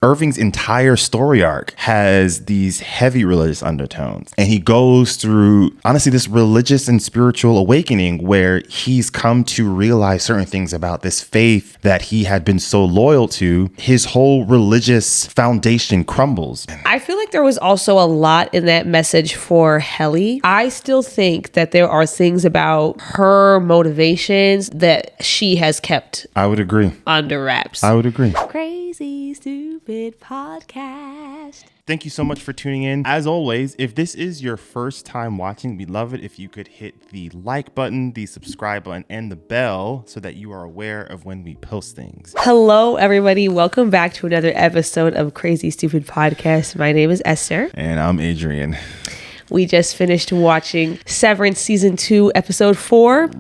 Irving's entire story arc has these heavy religious undertones. And he goes through, honestly, this religious and spiritual awakening where he's come to realize certain things about this faith that he had been so loyal to. His whole religious foundation crumbles. I feel like there was also a lot in that message for Helly. I still think that there are things about her motivations that she has kept. I would agree. Under wraps. I would agree. Crazy Stupid Podcast. Thank you so much for tuning in. As always, if this is your first time watching, we'd love it if you could hit the like button, the subscribe button, and the bell so that you are aware of when we post things. Hello, everybody. Welcome back to another episode of Crazy Stupid Podcast. My name is Esther. And I'm Adrian. We just finished watching Severance Season 2, Episode 4,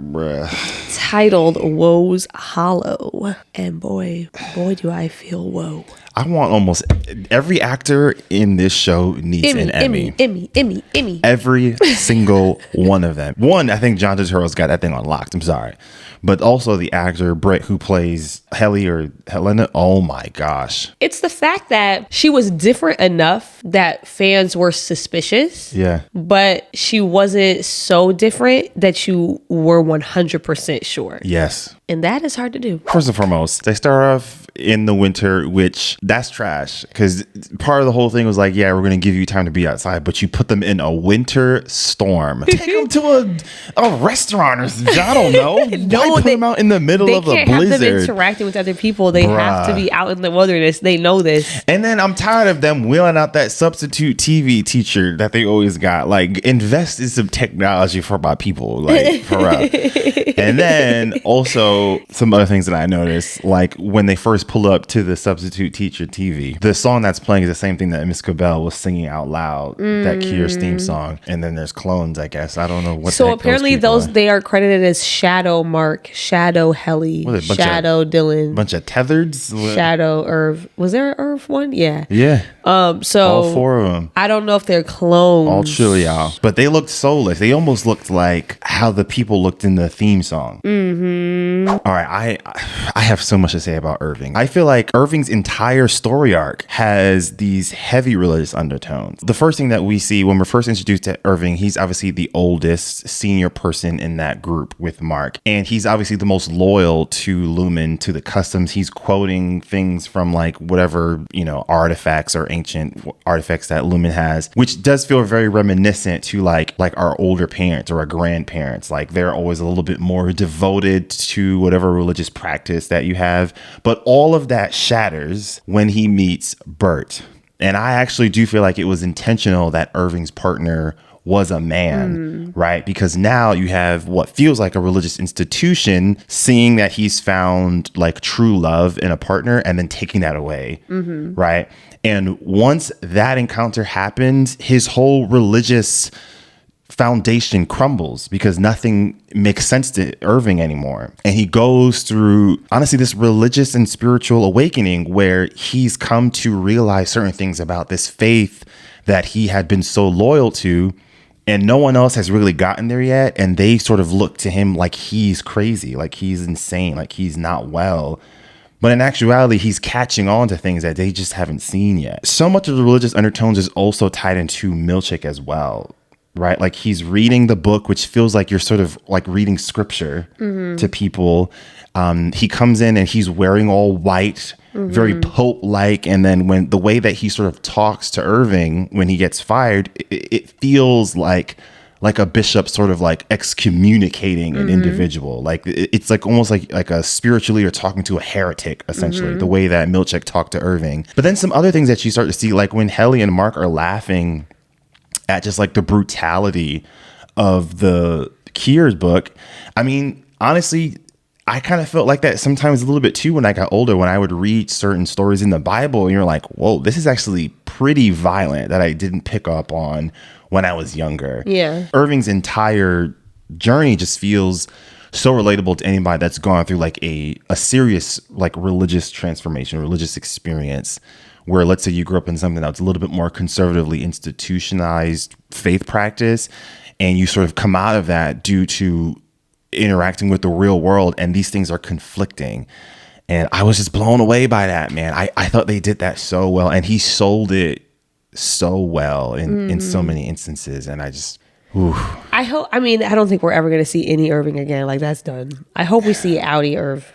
titled Woe's Hollow. And boy, do I feel woe. I want almost every actor in this show needs an Emmy. Emmy. Every single one of them. One, I think John Turturro's got that thing unlocked. I'm sorry. But also the actor, Brett, who plays Helly or Helena. Oh my gosh. It's the fact that she was different enough that fans were suspicious. Yeah. But she wasn't so different that you were 100% sure. Yes. And that is hard to do. First and foremost, they start off in the winter, which that's trash. Because part of the whole thing was like, yeah, we're going to give you time to be outside, but you put them in a winter storm. Take them to a restaurant or something. I don't know. No, put them out in the middle of a blizzard. They can't have them interacting with other people. They have to be out in the wilderness. They know this. And then I'm tired of them wheeling out that substitute TV teacher that they always got. Like, invest in some technology for my people. Like, for real. And then also some other things that I noticed, like when they first pull up to the substitute teacher TV, the song that's playing is the same thing that Miss Cabell was singing out loud, that Kier's theme song. And then there's clones, I guess. I don't know what. So apparently they are credited as Shadow Mark, Shadow Helly, Shadow Dylan, bunch of tethereds, Shadow Irv. Was there an Irv one? Yeah. So all four of them. I don't know if they're clones. All chill, y'all. But they looked soulless. They almost looked like how the people looked in the theme song. All right, I have so much to say about Irving. I feel like Irving's entire story arc has these heavy religious undertones. The first thing that we see when we're first introduced to Irving, he's obviously the oldest senior person in that group with Mark. And he's obviously the most loyal to Lumon, to the customs. He's quoting things from like whatever, artifacts or ancient artifacts that Lumon has, which does feel very reminiscent to like our older parents or our grandparents. Like they're always a little bit more devoted to whatever religious practice that you have. But all of that shatters when he meets Bert. And I actually do feel like it was intentional that Irving's partner was a man, right? Because now you have what feels like a religious institution seeing that he's found like true love in a partner and then taking that away, right? And once that encounter happens, his whole religious foundation crumbles because nothing makes sense to Irving anymore. And he goes through, honestly, this religious and spiritual awakening where he's come to realize certain things about this faith that he had been so loyal to, and no one else has really gotten there yet. And they sort of look to him like he's crazy, like he's insane, like he's not well. But in actuality, he's catching on to things that they just haven't seen yet. So much of the religious undertones is also tied into Milchick as well, right? Like he's reading the book, which feels like you're sort of like reading scripture to people. He comes in and he's wearing all white, very Pope-like. And then when the way that he sort of talks to Irving when he gets fired, it feels like a bishop sort of like excommunicating an individual. Like it's like almost like a spiritually or talking to a heretic, essentially, the way that Milchick talked to Irving. But then some other things that you start to see, like when Helly and Mark are laughing at just like the brutality of the Kier's book. I mean, honestly, I kind of felt like that sometimes a little bit too when I got older, when I would read certain stories in the Bible and you're like, whoa, this is actually pretty violent that I didn't pick up on when I was younger. Yeah. Irving's entire journey just feels so relatable to anybody that's gone through like a serious like religious transformation, religious experience, where let's say you grew up in something that's a little bit more conservatively institutionalized faith practice, and you sort of come out of that due to interacting with the real world, and these things are conflicting. And I was just blown away by that, man. I thought they did that so well, and he sold it so well in so many instances. And I just, I don't think we're ever going to see any Irving again. Like, that's done. I hope we see Audi Irving.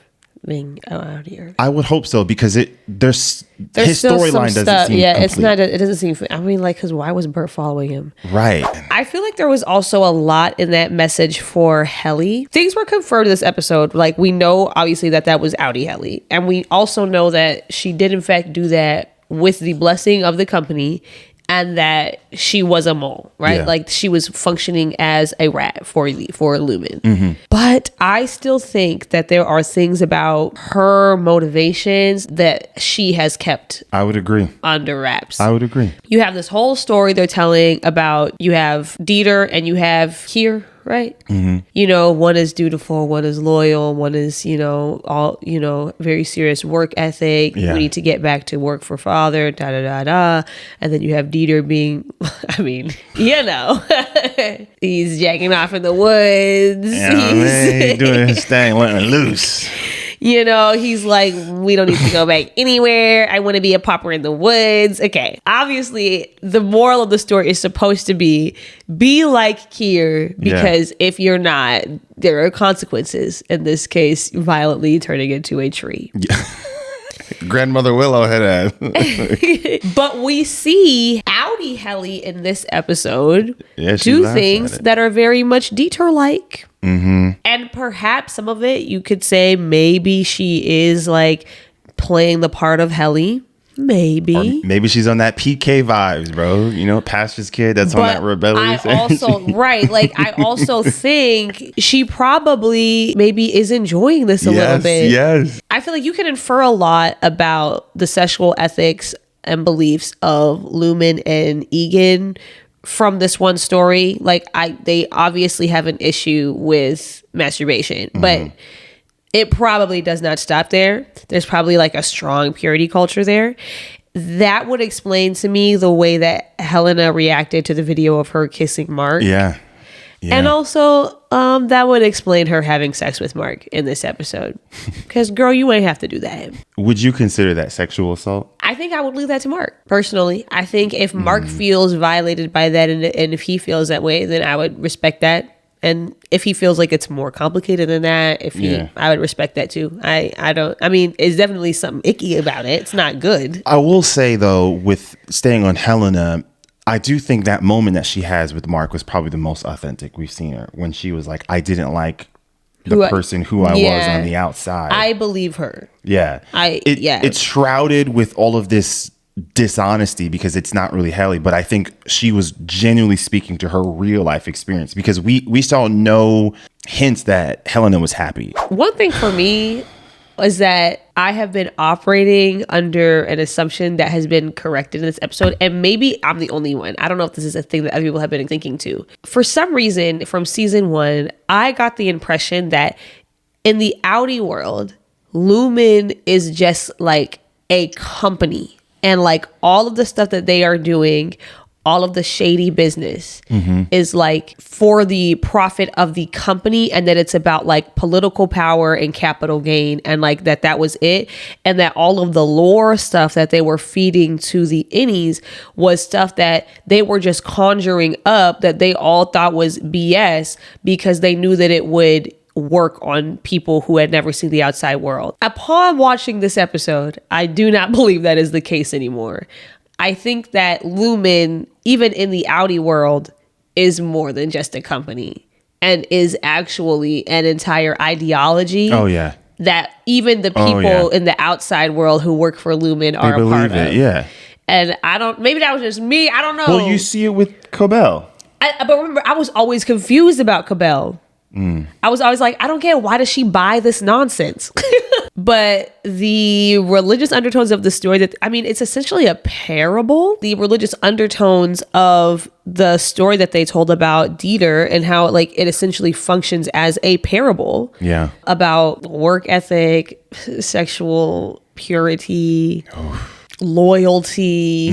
I would hope so, because there's his still storyline some doesn't seem complete. It's not. It doesn't seem. I mean, like, because why was Bert following him? Right. I feel like there was also a lot in that message for Helly. Things were confirmed in this episode. Like, we know obviously that was Audi Helly, and we also know that she did in fact do that with the blessing of the company. And that she was a mole, right? Yeah. Like, she was functioning as a rat for Lumon. But I still think that there are things about her motivations that she has kept, I would agree, under wraps. I would agree. You have this whole story they're telling about, you have Dieter and you have Kier, right? You know, one is dutiful, one is loyal, one is, very serious work ethic. Yeah. We need to get back to work for father, da da da da. And then you have Dieter being, he's jacking off in the woods. He's doing his thing, letting it loose. He's like, we don't need to go back anywhere. I want to be a pauper in the woods. Okay. Obviously, the moral of the story is supposed to be like Kier, because if you're not, there are consequences. In this case, violently turning into a tree. Yeah. Grandmother Willow had But we see Audi Helly in this episode do things that are very much Dieter-like. And perhaps some of it, you could say maybe she is like playing the part of Helly. Maybe. Or maybe she's on that PK vibes, bro. Pastor's kid that's on that rebellious. I also think she probably maybe is enjoying this a little bit. Yes. I feel like you can infer a lot about the sexual ethics and beliefs of Lumon and Egan from this one story. Like, they obviously have an issue with masturbation, but it probably does not stop there. There's probably like a strong purity culture there. That would explain to me the way that Helena reacted to the video of her kissing Mark. Yeah. And also, that would explain her having sex with Mark in this episode. Because, girl, you ain't have to do that. Would you consider that sexual assault? I think I would leave that to Mark, personally. I think if Mark feels violated by that, and if he feels that way, then I would respect that. And if he feels like it's more complicated than that, I would respect that too. It's definitely something icky about it. It's not good. I will say, though, with staying on Helena, I do think that moment that she has with Mark was probably the most authentic we've seen her, when she was like, I didn't like the person who I was on the outside. I believe her. Yeah. It's shrouded with all of this dishonesty because it's not really Helly, but I think she was genuinely speaking to her real life experience, because we saw no hints that Helena was happy. One thing for me is that I have been operating under an assumption that has been corrected in this episode, and maybe I'm the only one. I don't know if this is a thing that other people have been thinking too. For some reason, from season 1, I got the impression that in the Audi world, Lumon is just like a company. And like all of the stuff that they are doing, all of the shady business is like for the profit of the company, and that it's about like political power and capital gain, and like that was it. And that all of the lore stuff that they were feeding to the innies was stuff that they were just conjuring up, that they all thought was BS because they knew that it would work on people who had never seen the outside world. Upon watching this episode, I do not believe that is the case anymore. I think that Lumon, even in the Audi world, is more than just a company and is actually an entire ideology. Oh, yeah. That even the people in the outside world who work for Lumon are a part of. Yeah. And maybe that was just me. I don't know. Well, you see it with Cobell. But remember, I was always confused about Cobell. I was always like, I don't get, why does she buy this nonsense? But the religious undertones of the story, it's essentially a parable. The religious undertones of the story that they told about Dieter and how it essentially functions as a parable. Yeah. About work ethic, sexual purity. Loyalty,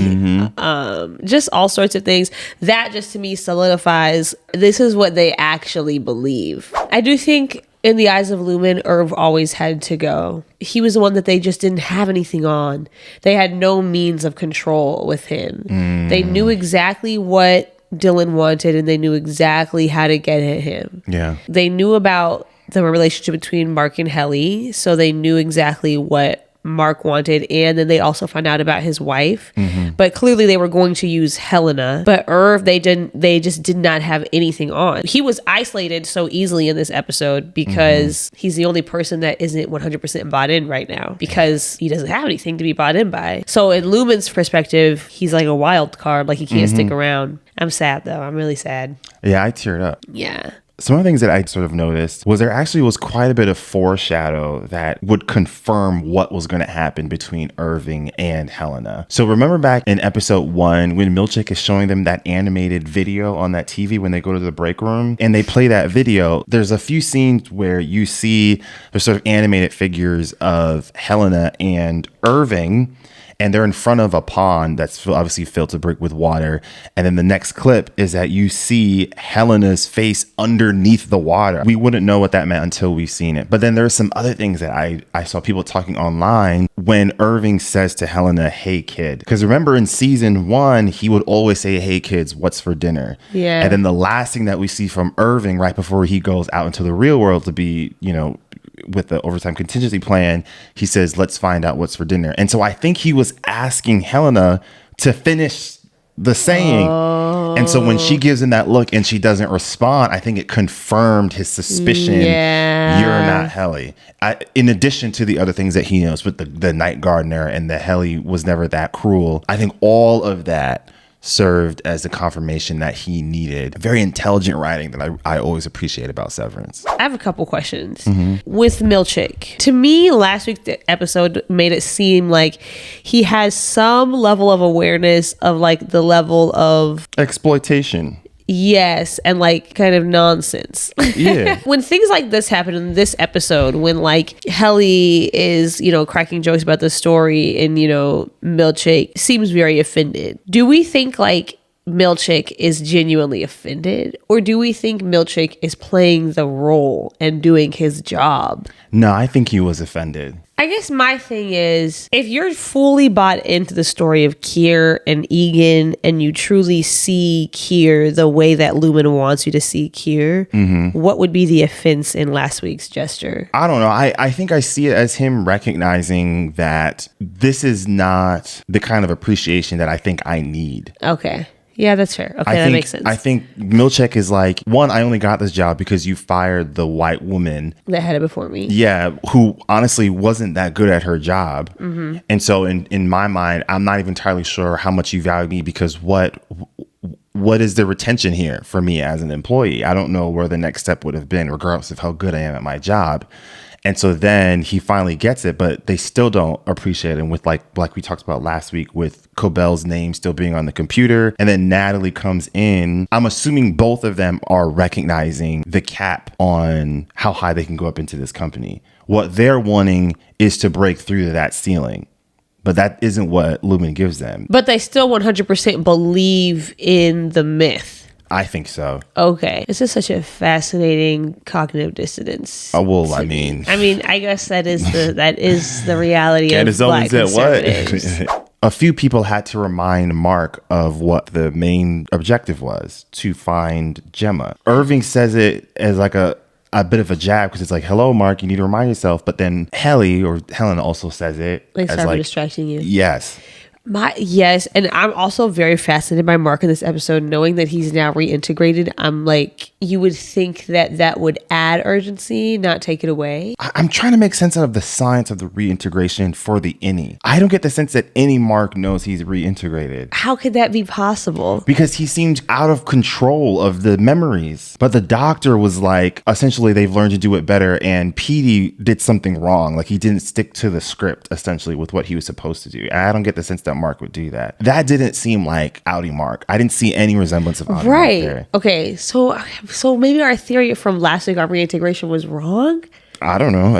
just all sorts of things. That just to me solidifies this is what they actually believe. I do think In the eyes of Lumon, Irv always had to go. He was the one that they just didn't have anything on. They had no means of control with him. They knew exactly what Dylan wanted, and they knew exactly how to get at him. Yeah. They knew about the relationship between Mark and Helly, so they knew exactly what Mark wanted, and then they also found out about his wife. But clearly they were going to use Helena. But Irv, they just did not have anything on. He was isolated so easily in this episode because he's the only person that isn't 100% bought in right now, because he doesn't have anything to be bought in by. So in Lumon's perspective, he's like a wild card, like he can't stick around. I'm sad though. I'm really sad. Yeah, I teared up. Yeah. Some of the things that I sort of noticed was there actually was quite a bit of foreshadow that would confirm what was going to happen between Irving and Helena. So remember back in episode 1 when Milchick is showing them that animated video on that TV when they go to the break room and they play that video, there's a few scenes where you see the sort of animated figures of Helena and Irving, and they're in front of a pond that's obviously filled to brick with water. And then the next clip is that you see Helena's face underneath the water. We wouldn't know what that meant until we've seen it. But then there's some other things that I saw people talking online when Irving says to Helena, "Hey, kid." Because remember in season 1, he would always say, "Hey, kids, what's for dinner?" Yeah. And then the last thing that we see from Irving right before he goes out into the real world to be, with the overtime contingency plan, he says, "Let's find out what's for dinner." And so I think he was asking Helena to finish the saying. And so when she gives him that look and she doesn't respond, I think it confirmed his suspicion. Yeah. You're not Helly. In addition to the other things that he knows with the night gardener and the Helly was never that cruel. I think all of that served as the confirmation that he needed. Very intelligent writing that I always appreciate about Severance. I have a couple questions. With Milchick. To me, last week's episode made it seem like he has some level of awareness of like the level of exploitation. Yes, and like kind of nonsense. Yeah. When things like this happen in this episode, when like Helly is, cracking jokes about the story and, Milchick seems very offended. Do we think like Milchick is genuinely offended, or do we think Milchick is playing the role and doing his job? No, I think he was offended. I guess my thing is, if you're fully bought into the story of Kier and Egan and you truly see Kier the way that Lumon wants you to see Kier, what would be the offense in last week's gesture? I don't know. I think I see it as him recognizing that this is not the kind of appreciation that I think I need. Okay. Yeah, that's fair. Okay, that makes sense. I think Milchick is like, one, I only got this job because you fired the white woman that had it before me. Yeah, who honestly wasn't that good at her job. And so in my mind, I'm not even entirely sure how much you value me, because what is the retention here for me as an employee? I don't know where the next step would have been, regardless of how good I am at my job. And so then he finally gets it, but they still don't appreciate him, with like we talked about last week with Cobell's name still being on the computer. And then Natalie comes in. I'm assuming both of them are recognizing the cap on how high they can go up into this company. What they're wanting is to break through to that ceiling. But that isn't what Lumon gives them. But they still 100% believe in the myth. I think so. Okay. This is such a fascinating cognitive dissonance. Oh, well, I mean, I guess that is the reality of Black conservatives. A few people had to remind Mark of what the main objective was, to find Gemma. Irving says it as like a bit of a jab, because it's like, "Hello, Mark, you need to remind yourself." But then Helly or Helen also says it like, as sorry like, for distracting you. Yes. Yes, and I'm also very fascinated by Mark in this episode, knowing that he's now reintegrated. I'm like, you would think that would add urgency, not take it away. I'm trying to make sense out of the science of the reintegration for the innie. I don't get the sense that any Mark knows he's reintegrated. How could that be possible? Because he seemed out of control of the memories. But the doctor was like, essentially, they've learned to do it better, and Petey did something wrong. Like, he didn't stick to the script, essentially, with what he was supposed to do. And I don't get the sense that Mark would do that. That didn't seem like Audi Mark. I didn't see any resemblance of Audi Mark there. Okay, so maybe our theory from last week on reintegration was wrong. I don't know.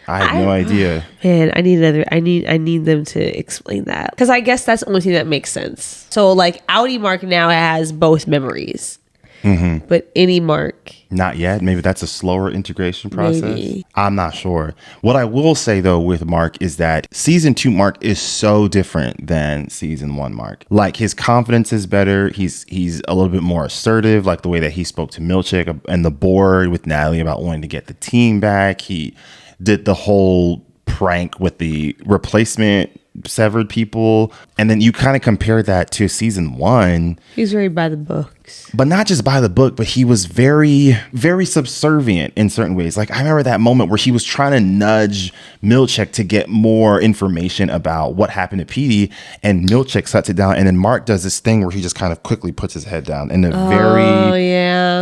I have no idea. Man, I need them to explain that, because I guess that's the only thing that makes sense. So like Audi Mark now has both memories. But but any Mark. Not yet. Maybe that's a slower integration process. Maybe. I'm not sure. What I will say though with Mark is that season 2 Mark is so different than season 1 Mark. Like his confidence is better. He's a little bit more assertive, like the way that he spoke to Milchick and the board with Natalie about wanting to get the team back. He did the whole prank with the replacement severed people, and then you kind of compare that to season 1. He's very by the books, but not just by the book, but he was very, very subservient in certain ways. Like I remember that moment where he was trying to nudge Milchick to get more information about what happened to Petey, and Milchick shuts it down, and then Mark does this thing where he just kind of quickly puts his head down in a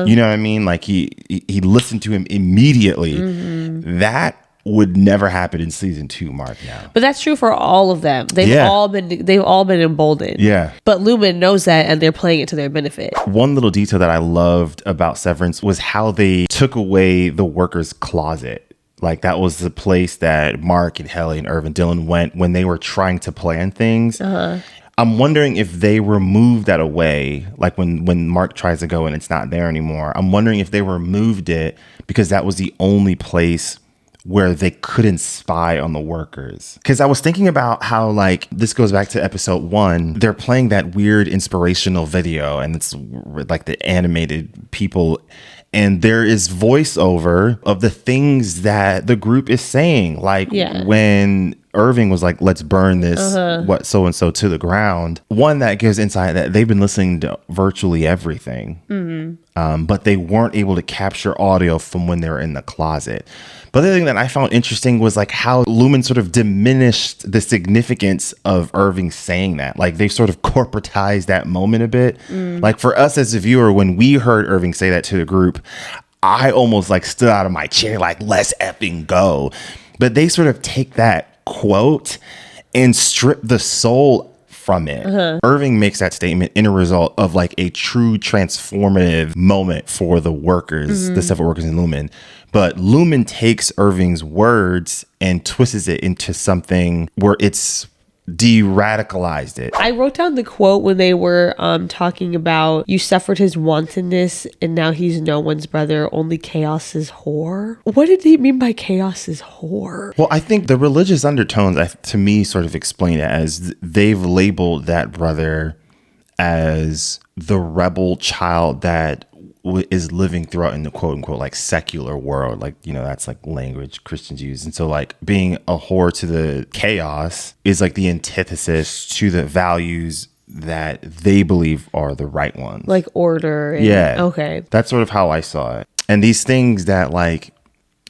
you know what I mean, like he listened to him immediately. That would never happen in season 2 Mark now. But that's true for all of them. They've all been emboldened. Yeah. But Lumon knows that, and they're playing it to their benefit. One little detail that I loved about Severance was how they took away the workers' closet. Like that was the place that Mark and Helly and Irving Dylan went when they were trying to plan things. I'm wondering if they removed that away, like when Mark tries to go and it's not there anymore. I'm wondering if they removed it because that was the only place where they couldn't spy on the workers. Because I was thinking about how, like, this goes back to episode 1. They're playing that weird inspirational video, and it's like the animated people, and there is voiceover of the things that the group is saying. Like when Irving was like, let's burn this what so and so to the ground. One that gives insight that they've been listening to virtually everything, but they weren't able to capture audio from when they were in the closet. But the other thing that I found interesting was like how Lumon sort of diminished the significance of Irving saying that. Like they sort of corporatized that moment a bit. Like for us as a viewer, when we heard Irving say that to the group, I almost like stood out of my chair like, let's effing go. But they sort of take that quote and strip the soul from it. Irving makes that statement in a result of like a true transformative moment for the workers, the several workers in Lumon. But Lumon takes Irving's words and twists it into something where it's de-radicalized it. I wrote down the quote when they were talking about you suffered his wantonness and now he's no one's brother, only chaos is whore. What did he mean by chaos is whore? Well, I think the religious undertones to me sort of explain it as they've labeled that brother as the rebel child that is living throughout in the quote unquote like secular world, like, you know, that's like language Christians use. And so like being a whore to the chaos is like the antithesis to the values that they believe are the right ones, like order and, okay, that's sort of how I saw it. And these things that like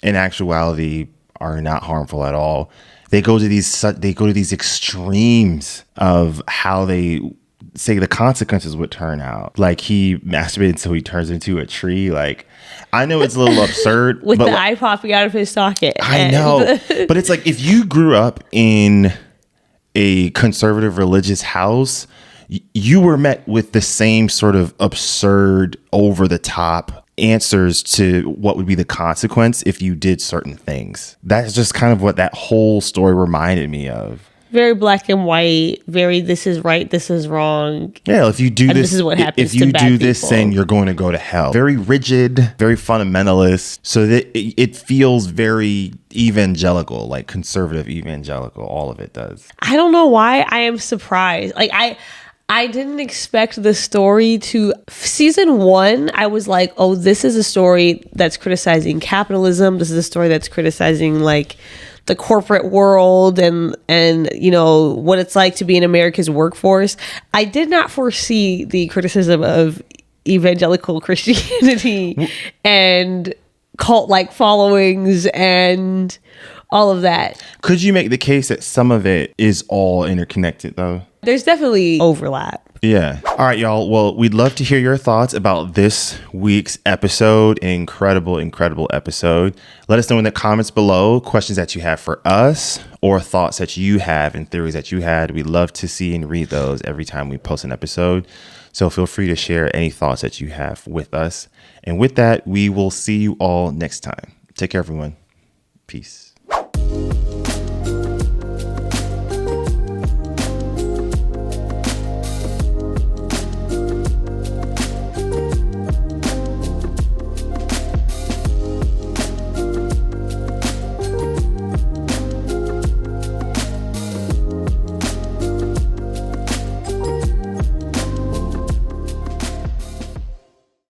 in actuality are not harmful at all, they go to these extremes of how they say the consequences would turn out. Like he masturbated so he turns into a tree. Like I know it's a little absurd with the eye popping out of his socket. I know. But it's like if you grew up in a conservative religious house, you were met with the same sort of absurd, over the top answers to what would be the consequence if you did certain things. That's just kind of what that whole story reminded me of. Very black and white, very this is right, this is wrong. Yeah, if you do this is what happens if you to bad do this, people. then you're going to go to hell. Very rigid, very fundamentalist. So that it feels very evangelical, like conservative evangelical. All of it does. I don't know why I am surprised. Like I didn't expect the story to season 1. I was like, oh, this is a story that's criticizing capitalism. This is a story that's criticizing like the corporate world and you know what it's like to be in America's workforce. I did not foresee the criticism of evangelical Christianity and cult-like followings and all of that. Could you make the case that some of it is all interconnected though? There's definitely overlap. Yeah. All right, y'all. Well, we'd love to hear your thoughts about this week's episode. Incredible episode. Let us know in the comments below questions that you have for us or thoughts that you have and theories that you had. We'd love to see and read those every time we post an episode. So feel free to share any thoughts that you have with us. And with that, we will see you all next time. Take care, everyone. Peace.